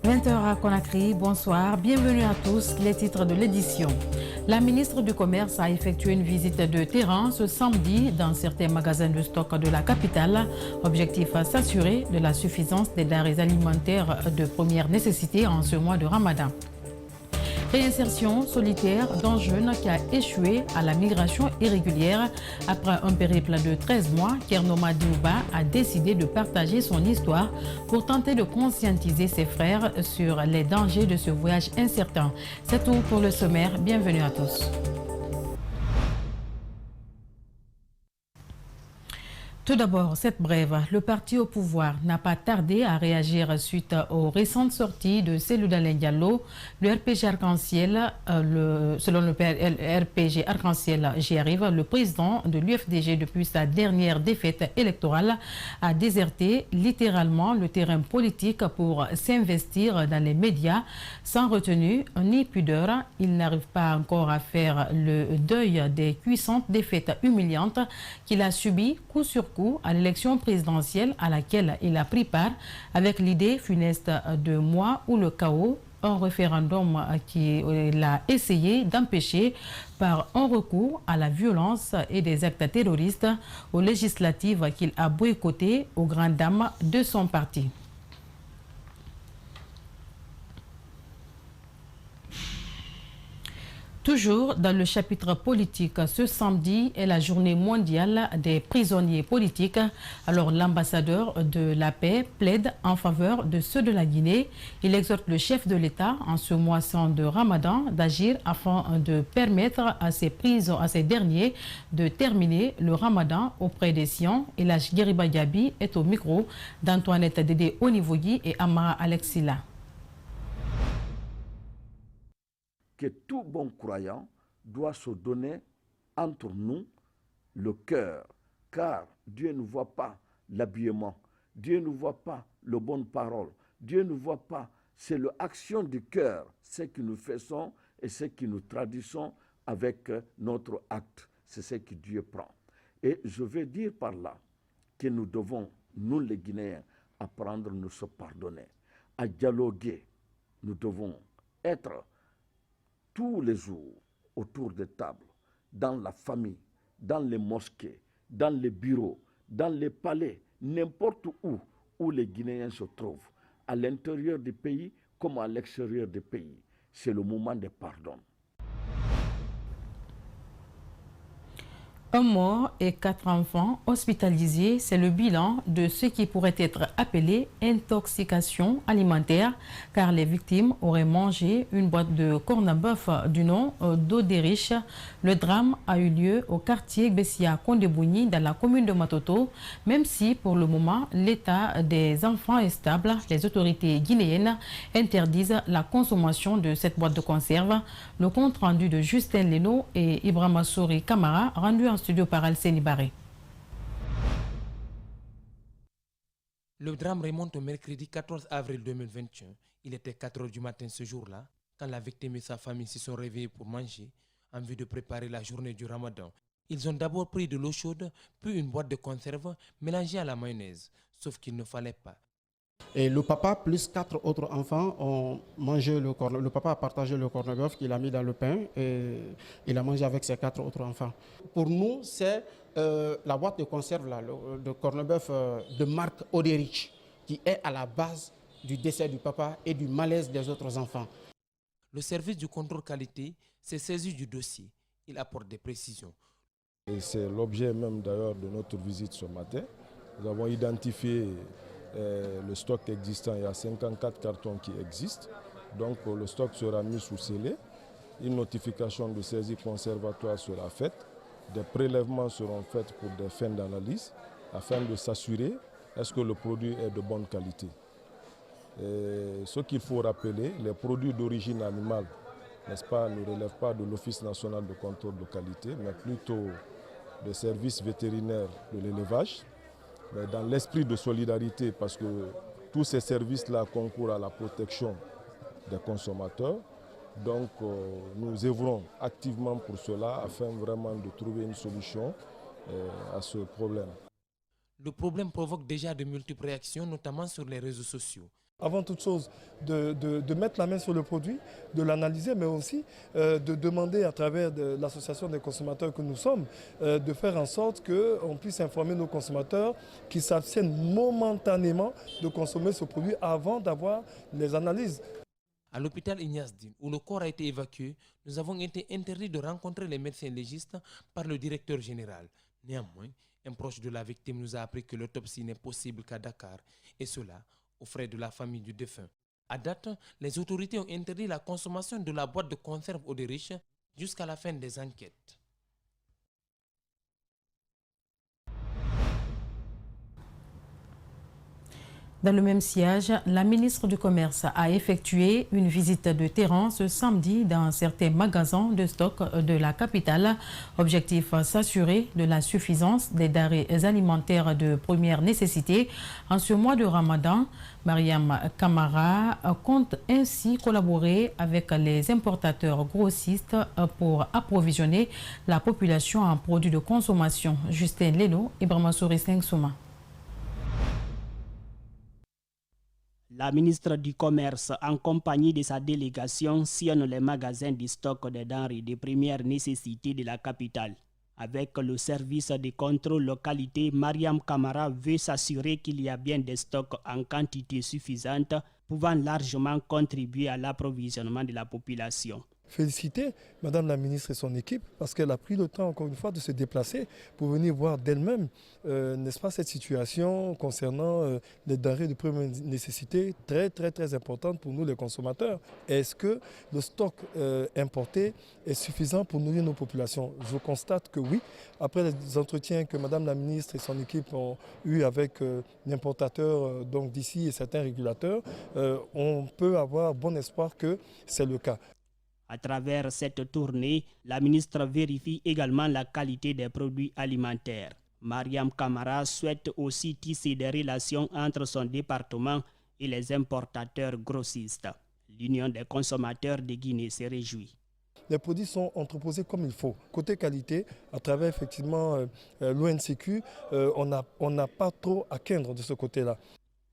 20h à Conakry, bonsoir, bienvenue à tous, les titres de l'édition. La ministre du Commerce a effectué une visite de terrain ce samedi dans certains magasins de stock de la capitale. Objectif à s'assurer de la suffisance des denrées alimentaires de première nécessité en ce mois de Ramadan. Réinsertion solitaire d'un jeune qui a échoué à la migration irrégulière. Après un périple de 13 mois, Kernoma Diouba a décidé de partager son histoire pour tenter de conscientiser ses frères sur les dangers de ce voyage incertain. C'est tout pour le sommaire. Bienvenue à tous. Tout d'abord, cette brève, le parti au pouvoir n'a pas tardé à réagir suite aux récentes sorties de Cellou Dalein Diallo. Le RPG Arc-en-Ciel, selon le RPG Arc-en-Ciel, j'y arrive, le président de l'UFDG depuis sa dernière défaite électorale a déserté littéralement le terrain politique pour s'investir dans les médias sans retenue ni pudeur. Il n'arrive pas encore à faire le deuil des puissantes défaites humiliantes qu'il a subies coup sur coup à l'élection présidentielle à laquelle il a pris part avec l'idée funeste de moi ou le chaos, un référendum qu'il a essayé d'empêcher par un recours à la violence et des actes terroristes aux législatives qu'il a boycottées aux grandes dames de son parti. Toujours dans le chapitre politique, ce samedi est la journée mondiale des prisonniers politiques. Alors l'ambassadeur de la paix plaide en faveur de ceux de la Guinée. Il exhorte le chef de l'État en ce mois saint de Ramadan d'agir afin de permettre à ces derniers de terminer le Ramadan auprès des siens. Et la Guériba Diaby est au micro d'Antoinette Dédé Onivogui et Amara Alexila. Que tout bon croyant doit se donner entre nous le cœur, car Dieu ne voit pas l'habillement, Dieu ne voit pas les bonnes paroles, Dieu ne voit pas, c'est l'action du cœur, ce que nous faisons et ce que nous traduisons avec notre acte, c'est ce que Dieu prend. Et je veux dire par là que nous devons, nous les Guinéens, apprendre à nous se pardonner, à dialoguer. Nous devons être tous les jours autour des tables, dans la famille, dans les mosquées, dans les bureaux, dans les palais, n'importe où les Guinéens se trouvent, à l'intérieur du pays comme à l'extérieur du pays. C'est le moment de pardon. Un mort et 4 enfants hospitalisés, c'est le bilan de ce qui pourrait être appelé intoxication alimentaire, car les victimes auraient mangé une boîte de corned-beef du nom d'Oderiche. Le drame a eu lieu au quartier Bessia Kondebouni dans la commune de Matoto. Même si pour le moment l'état des enfants est stable, les autorités guinéennes interdisent la consommation de cette boîte de conserve. Le compte rendu de Justin Leno et Ibrahima Souri Kamara rendu en studio par Alceni Baré. Le drame remonte au mercredi 14 avril 2021. Il était 4 h du matin ce jour-là, quand la victime et sa famille se sont réveillés pour manger, en vue de préparer la journée du Ramadan. Ils ont d'abord pris de l'eau chaude, puis une boîte de conserve mélangée à la mayonnaise, sauf qu'il ne fallait pas. Et le papa plus 4 autres enfants ont mangé le corned-beef. Le papa a partagé le corned-beef qu'il a mis dans le pain et il a mangé avec ses 4 autres enfants. Pour nous, c'est la boîte de conserve, là, de corned-beef de marque Oderich, qui est à la base du décès du papa et du malaise des autres enfants. Le service du contrôle qualité s'est saisi du dossier. Il apporte des précisions. Et c'est l'objet même d'ailleurs de notre visite ce matin. Nous avons identifié le stock existant. Il y a 54 cartons qui existent. Donc le stock sera mis sous scellé. Une notification de saisie conservatoire sera faite. Des prélèvements seront faits pour des fins d'analyse afin de s'assurer est-ce que le produit est de bonne qualité. Et ce qu'il faut rappeler, les produits d'origine animale, n'est-ce pas, ne relèvent pas de l'Office national de contrôle de qualité, mais plutôt des services vétérinaires de l'élevage. Mais dans l'esprit de solidarité, parce que tous ces services-là concourent à la protection des consommateurs. Donc nous œuvrons activement pour cela afin vraiment de trouver une solution à ce problème. Le problème provoque déjà de multiples réactions, notamment sur les réseaux sociaux. Avant toute chose, de mettre la main sur le produit, de l'analyser, mais aussi de demander à travers l'association des consommateurs que nous sommes, de faire en sorte qu'on puisse informer nos consommateurs qui s'abstiennent momentanément de consommer ce produit avant d'avoir les analyses. À l'hôpital Ignace Dine, où le corps a été évacué, nous avons été interdits de rencontrer les médecins légistes par le directeur général. Néanmoins, un proche de la victime nous a appris que l'autopsie n'est possible qu'à Dakar, et cela aux frais de la famille du défunt. À date, les autorités ont interdit la consommation de la boîte de conserve eau de riche jusqu'à la fin des enquêtes. Dans le même siège, la ministre du Commerce a effectué une visite de terrain ce samedi dans certains magasins de stock de la capitale. Objectif, s'assurer de la suffisance des denrées alimentaires de première nécessité. En ce mois de Ramadan, Mariam Kamara compte ainsi collaborer avec les importateurs grossistes pour approvisionner la population en produits de consommation. Justin Leno et Brahmasuri Souma. La ministre du Commerce, en compagnie de sa délégation, sillonne les magasins de stock de denrées de première nécessité de la capitale. Avec le service de contrôle qualité, Mariam Kamara veut s'assurer qu'il y a bien des stocks en quantité suffisante, pouvant largement contribuer à l'approvisionnement de la population. Féliciter Madame la ministre et son équipe parce qu'elle a pris le temps encore une fois de se déplacer pour venir voir d'elle-même, n'est-ce pas, cette situation concernant les denrées de première nécessité très importante pour nous les consommateurs. Est-ce que le stock importé est suffisant pour nourrir nos populations? Je constate que oui. Après les entretiens que Madame la ministre et son équipe ont eu avec l'importateur d'ici et certains régulateurs, on peut avoir bon espoir que c'est le cas. À travers cette tournée, la ministre vérifie également la qualité des produits alimentaires. Mariam Kamara souhaite aussi tisser des relations entre son département et les importateurs grossistes. L'Union des consommateurs de Guinée se réjouit. Les produits sont entreposés comme il faut. Côté qualité, à travers effectivement l'ONCQ, on n'a pas trop à craindre de ce côté-là.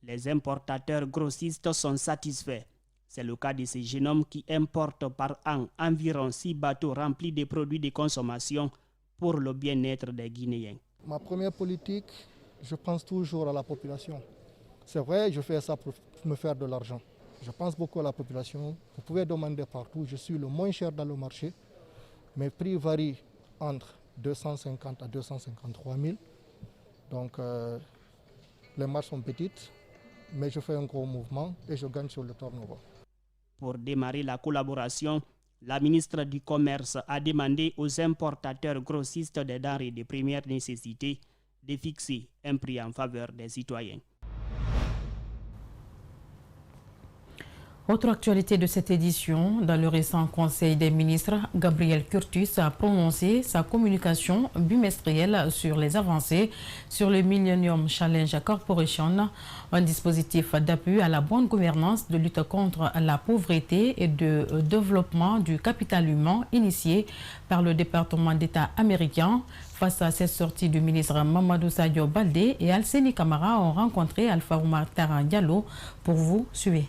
Les importateurs grossistes sont satisfaits. C'est le cas de ces jeunes hommes qui importent par an environ 6 bateaux remplis de produits de consommation pour le bien-être des Guinéens. Ma première politique, je pense toujours à la population. C'est vrai, je fais ça pour me faire de l'argent. Je pense beaucoup à la population. Vous pouvez demander partout, je suis le moins cher dans le marché. Mes prix varient entre 250 à 253 000. Donc les marges sont petites, mais je fais un gros mouvement et je gagne sur le turnover. Pour démarrer la collaboration, la ministre du Commerce a demandé aux importateurs grossistes des denrées de première nécessité de fixer un prix en faveur des citoyens. Autre actualité de cette édition, dans le récent Conseil des ministres, Gabriel Curtis a prononcé sa communication bimestrielle sur les avancées sur le Millennium Challenge Corporation, un dispositif d'appui à la bonne gouvernance, de lutte contre la pauvreté et de développement du capital humain initié par le département d'État américain. Face à cette sortie du ministre Mamadou Sadio Baldé et Alseni Kamara ont rencontré Alpha Oumar Taran Diallo. Pour vous, suivez.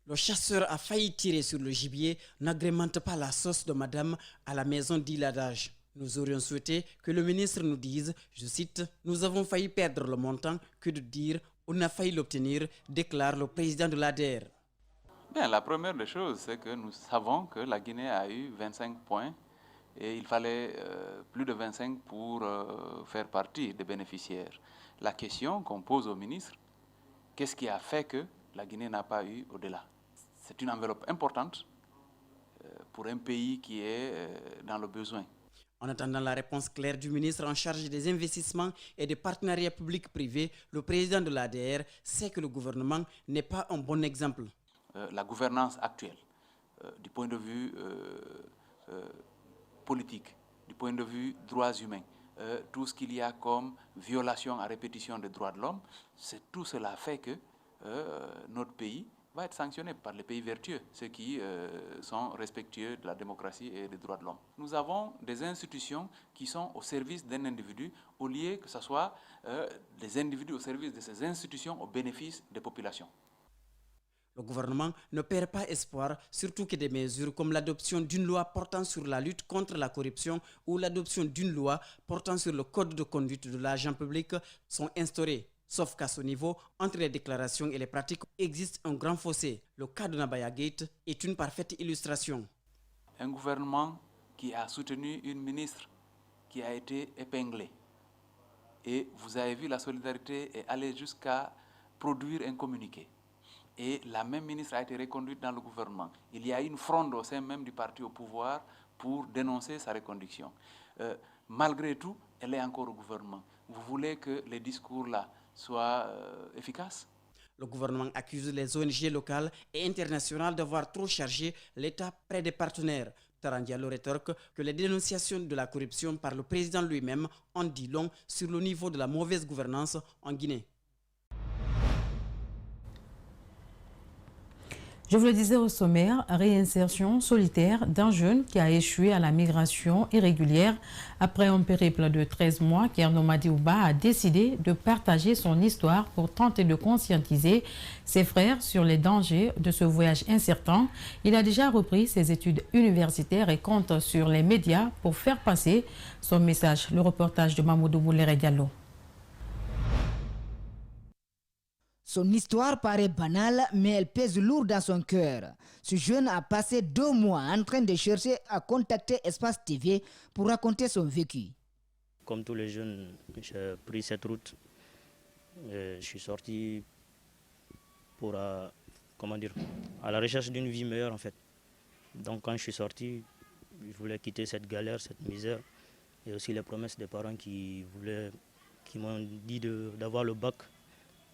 Le chasseur a failli tirer sur le gibier, n'agrémente pas la sauce de madame à la maison dit l'adage. Nous aurions souhaité que le ministre nous dise, je cite, « Nous avons failli perdre le montant que de dire on a failli l'obtenir », déclare le président de l'ADER. Bien, la première des choses, c'est que nous savons que la Guinée a eu 25 points et il fallait plus de 25 pour faire partie des bénéficiaires. La question qu'on pose au ministre, qu'est-ce qui a fait que la Guinée n'a pas eu au-delà? C'est une enveloppe importante pour un pays qui est dans le besoin. En attendant la réponse claire du ministre en charge des investissements et des partenariats publics-privés, le président de l'ADR sait que le gouvernement n'est pas un bon exemple. La gouvernance actuelle, du point de vue politique, du point de vue droits humains, tout ce qu'il y a comme violation à répétition des droits de l'homme, c'est tout cela fait que notre pays va être sanctionné par les pays vertueux, ceux qui sont respectueux de la démocratie et des droits de l'homme. Nous avons des institutions qui sont au service d'un individu, au lieu que ce soit des individus au service de ces institutions au bénéfice des populations. Le gouvernement ne perd pas espoir, surtout que des mesures comme l'adoption d'une loi portant sur la lutte contre la corruption ou l'adoption d'une loi portant sur le code de conduite de l'agent public sont instaurées. Sauf qu'à ce niveau, entre les déclarations et les pratiques, existe un grand fossé. Le cas de Nabaya Gate est une parfaite illustration. Un gouvernement qui a soutenu une ministre qui a été épinglée. Et vous avez vu, la solidarité est allée jusqu'à produire un communiqué. Et la même ministre a été reconduite dans le gouvernement. Il y a une fronde au sein même du parti au pouvoir pour dénoncer sa reconduction. Malgré tout, elle est encore au gouvernement. Vous voulez que les discours là soient efficaces? Le gouvernement accuse les ONG locales et internationales d'avoir trop chargé l'État près des partenaires. Tarandialo rétorque que les dénonciations de la corruption par le président lui-même en dit long sur le niveau de la mauvaise gouvernance en Guinée. Je vous le disais au sommaire, réinsertion solitaire d'un jeune qui a échoué à la migration irrégulière. Après un périple de 13 mois, Kerno Madiouba a décidé de partager son histoire pour tenter de conscientiser ses frères sur les dangers de ce voyage incertain. Il a déjà repris ses études universitaires et compte sur les médias pour faire passer son message. Le reportage de Mamoudou Boulere Diallo. Son histoire paraît banale, mais elle pèse lourd dans son cœur. Ce jeune a passé 2 mois en train de chercher à contacter Espace TV pour raconter son vécu. Comme tous les jeunes, j'ai pris cette route. Je suis sorti pour, à la recherche d'une vie meilleure en fait. Donc quand je suis sorti, je voulais quitter cette galère, cette misère. Et aussi les promesses des parents qui m'ont dit d'avoir le bac.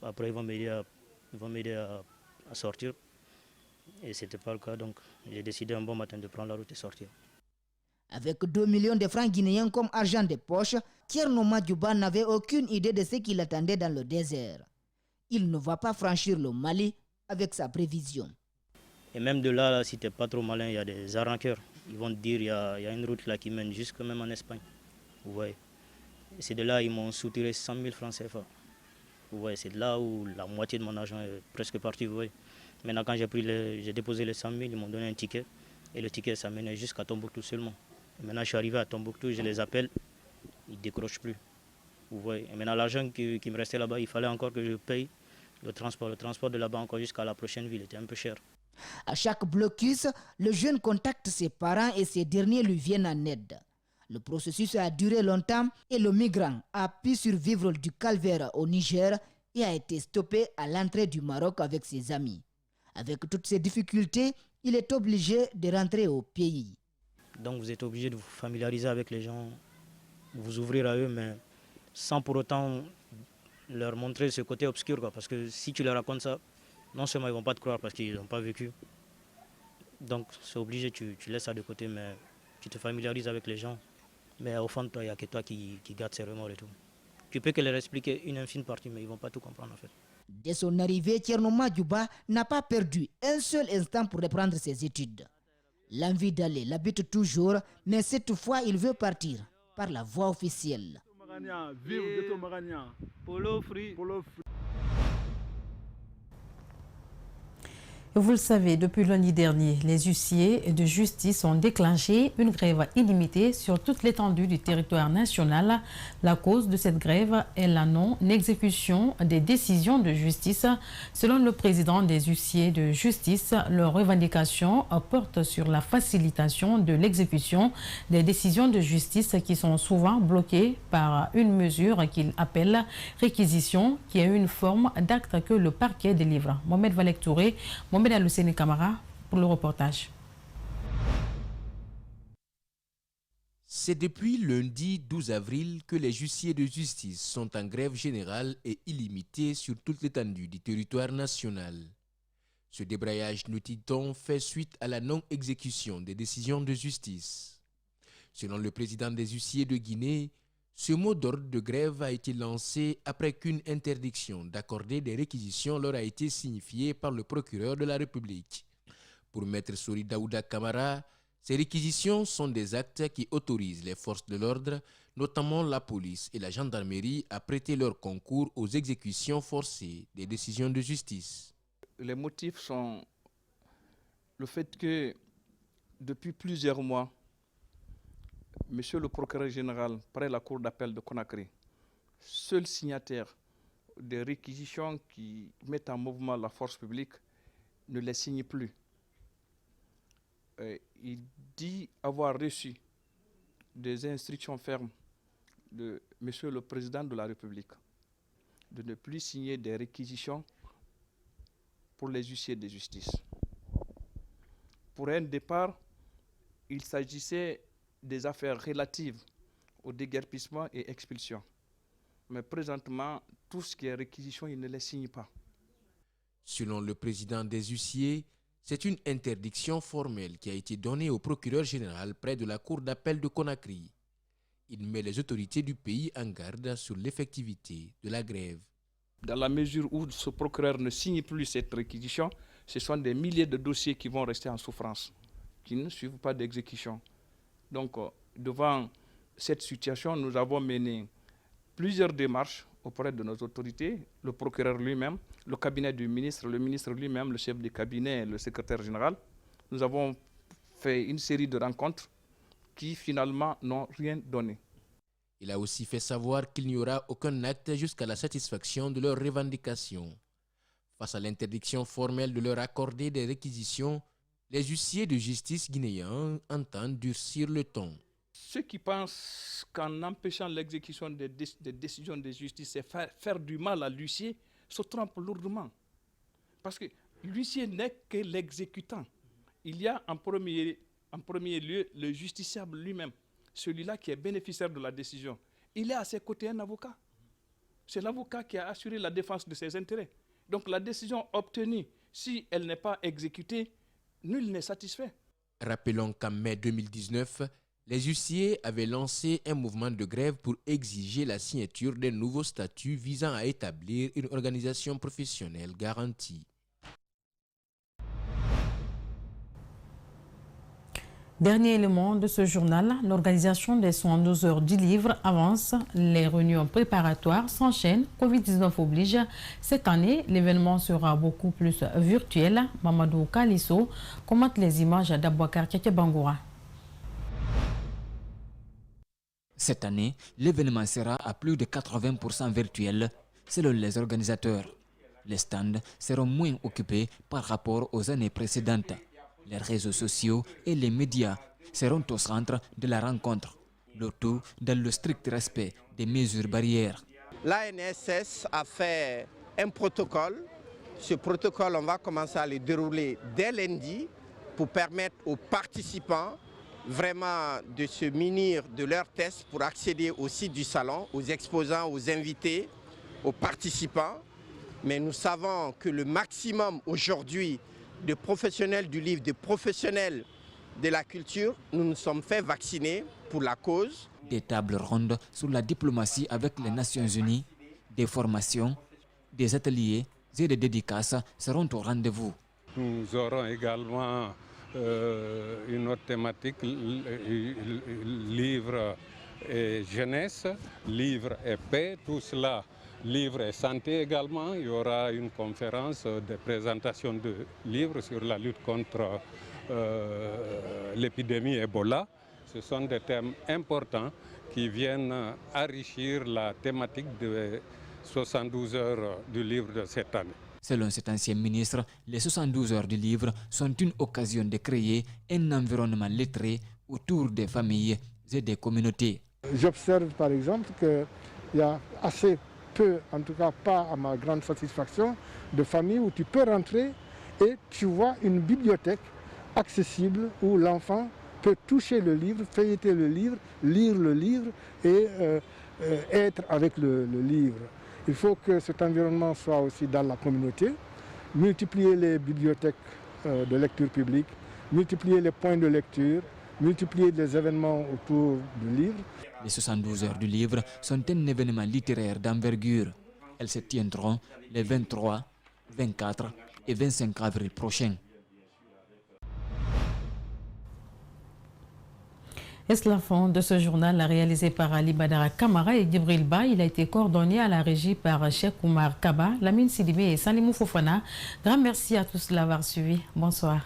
Après, ils vont m'aider à sortir. Et ce n'était pas le cas, donc j'ai décidé un bon matin de prendre la route et sortir. Avec 2 millions de francs guinéens comme argent de poche, Kerno Madiouba n'avait aucune idée de ce qui l'attendait dans le désert. Il ne va pas franchir le Mali avec sa prévision. Et même de là, si tu n'es pas trop malin, il y a des arnaqueurs. Ils vont te dire il y a une route là qui mène jusque même en Espagne. Vous voyez. Et c'est de là ils m'ont soutiré 100 000 francs CFA. Vous voyez, c'est de là où la moitié de mon argent est presque parti. Vous voyez. Maintenant, quand j'ai déposé les 100 000, ils m'ont donné un ticket. Et le ticket, ça menait jusqu'à Tombouctou seulement. Et maintenant, je suis arrivé à Tombouctou, je les appelle, ils ne décrochent plus. Vous voyez. Et maintenant, l'argent qui me restait là-bas, il fallait encore que je paye le transport. Le transport de là-bas encore jusqu'à la prochaine ville était un peu cher. À chaque blocus, le jeune contacte ses parents et ces derniers lui viennent en aide. Le processus a duré longtemps et le migrant a pu survivre du calvaire au Niger et a été stoppé à l'entrée du Maroc avec ses amis. Avec toutes ces difficultés, il est obligé de rentrer au pays. Donc vous êtes obligé de vous familiariser avec les gens, vous ouvrir à eux, mais sans pour autant leur montrer ce côté obscur. Parce que si tu leur racontes ça, non seulement ils ne vont pas te croire parce qu'ils n'ont pas vécu. Donc c'est obligé, tu laisses ça de côté, mais tu te familiarises avec les gens. Mais au fond de toi, il n'y a que toi qui garde ces remords et tout. Tu peux que leur expliquer une infime partie, mais ils ne vont pas tout comprendre en fait. Dès son arrivée, Kerno Madiouba n'a pas perdu un seul instant pour reprendre ses études. L'envie d'aller l'habite toujours, mais cette fois, il veut partir par la voie officielle. Vous le savez, depuis lundi dernier, les huissiers de justice ont déclenché une grève illimitée sur toute l'étendue du territoire national. La cause de cette grève est la non-exécution des décisions de justice. Selon le président des huissiers de justice, leurs revendications portent sur la facilitation de l'exécution des décisions de justice qui sont souvent bloquées par une mesure qu'il appelle réquisition, qui est une forme d'acte que le parquet délivre. Mohamed Valek Touré, Mohamed Alousseni Camara pour le reportage. C'est depuis lundi 12 avril que les huissiers de justice sont en grève générale et illimitée sur toute l'étendue du territoire national. Ce débrayage, nous dit-on, fait suite à la non-exécution des décisions de justice. Selon le président des huissiers de Guinée, Ce mot d'ordre de grève a été lancé après qu'une interdiction d'accorder des réquisitions leur a été signifiée par le procureur de la République. Pour Maître Sori Daouda Kamara, ces réquisitions sont des actes qui autorisent les forces de l'ordre, notamment la police et la gendarmerie, à prêter leur concours aux exécutions forcées des décisions de justice. Les motifs sont le fait que depuis plusieurs mois, Monsieur le procureur général, près la cour d'appel de Conakry, seul signataire des réquisitions qui mettent en mouvement la force publique, ne les signe plus. Il dit avoir reçu des instructions fermes de Monsieur le Président de la République de ne plus signer des réquisitions pour les huissiers de justice. Pour un départ, il s'agissait des affaires relatives au déguerpissement et expulsion. Mais présentement, tout ce qui est réquisition, il ne les signe pas. Selon le président des huissiers, c'est une interdiction formelle qui a été donnée au procureur général près de la cour d'appel de Conakry. Il met les autorités du pays en garde sur l'effectivité de la grève. Dans la mesure où ce procureur ne signe plus cette réquisition, ce sont des milliers de dossiers qui vont rester en souffrance, qui ne suivent pas d'exécution. Donc, devant cette situation, nous avons mené plusieurs démarches auprès de nos autorités, le procureur lui-même, le cabinet du ministre, le ministre lui-même, le chef du cabinet, le secrétaire général. Nous avons fait une série de rencontres qui finalement n'ont rien donné. Il a aussi fait savoir qu'il n'y aura aucun acte jusqu'à la satisfaction de leurs revendications. Face à l'interdiction formelle de leur accorder des réquisitions, les huissiers de justice guinéens entendent durcir le ton. Ceux qui pensent qu'en empêchant l'exécution des décisions de justice, c'est faire du mal à l'huissier, se trompent lourdement. Parce que l'huissier n'est que l'exécutant. Il y a en premier lieu le justiciable lui-même, celui-là qui est bénéficiaire de la décision. Il est à ses côtés un avocat. C'est l'avocat qui a assuré la défense de ses intérêts. Donc la décision obtenue, si elle n'est pas exécutée, nul n'est satisfait. Rappelons qu'en mai 2019, les huissiers avaient lancé un mouvement de grève pour exiger la signature d'un nouveau statut visant à établir une organisation professionnelle garantie. Dernier élément de ce journal, l'organisation des 112 heures du livre avance. Les réunions préparatoires s'enchaînent. Covid-19 oblige. Cette année, l'événement sera beaucoup plus virtuel. Mamadou Kalisso commente les images d'Abouakar Bangoura. Cette année, l'événement sera à plus de 80% virtuel, selon les organisateurs. Les stands seront moins occupés par rapport aux années précédentes. Les réseaux sociaux et les médias seront au centre de la rencontre, le tout dans le strict respect des mesures barrières. L'ANSS a fait un protocole. Ce protocole, on va commencer à le dérouler dès lundi pour permettre aux participants vraiment de se munir de leurs tests pour accéder au site du salon, aux exposants, aux invités, aux participants. Mais nous savons que le maximum aujourd'hui de professionnels du livre, de professionnels de la culture, nous nous sommes fait vacciner pour la cause. Des tables rondes sur la diplomatie avec les Nations Unies, des formations, des ateliers et des dédicaces seront au rendez-vous. Nous aurons également une autre thématique, livre et jeunesse, livre et paix, tout cela. Livre et santé également, il y aura une conférence de présentation de livres sur la lutte contre l'épidémie Ebola. Ce sont des thèmes importants qui viennent enrichir la thématique des 72 heures du livre de cette année. Selon cet ancien ministre, les 72 heures du livre sont une occasion de créer un environnement lettré autour des familles et des communautés. J'observe par exemple qu'il y a assez peu, en tout cas pas à ma grande satisfaction, de familles où tu peux rentrer et tu vois une bibliothèque accessible où l'enfant peut toucher le livre, feuilleter le livre, lire le livre et être avec le livre. Il faut que cet environnement soit aussi dans la communauté, multiplier les bibliothèques de lecture publique, multiplier les points de lecture, multiplier les événements autour du livre. Les 72 heures du livre sont un événement littéraire d'envergure. Elles se tiendront les 23, 24 et 25 avril prochains. C'est la fin de ce journal réalisé par Ali Badara Kamara et Djibril Ba. Il a été coordonné à la régie par Cheikh Oumar Kaba, Lamine Sidibé et Salimou Fofana. Grand merci à tous de l'avoir suivi. Bonsoir.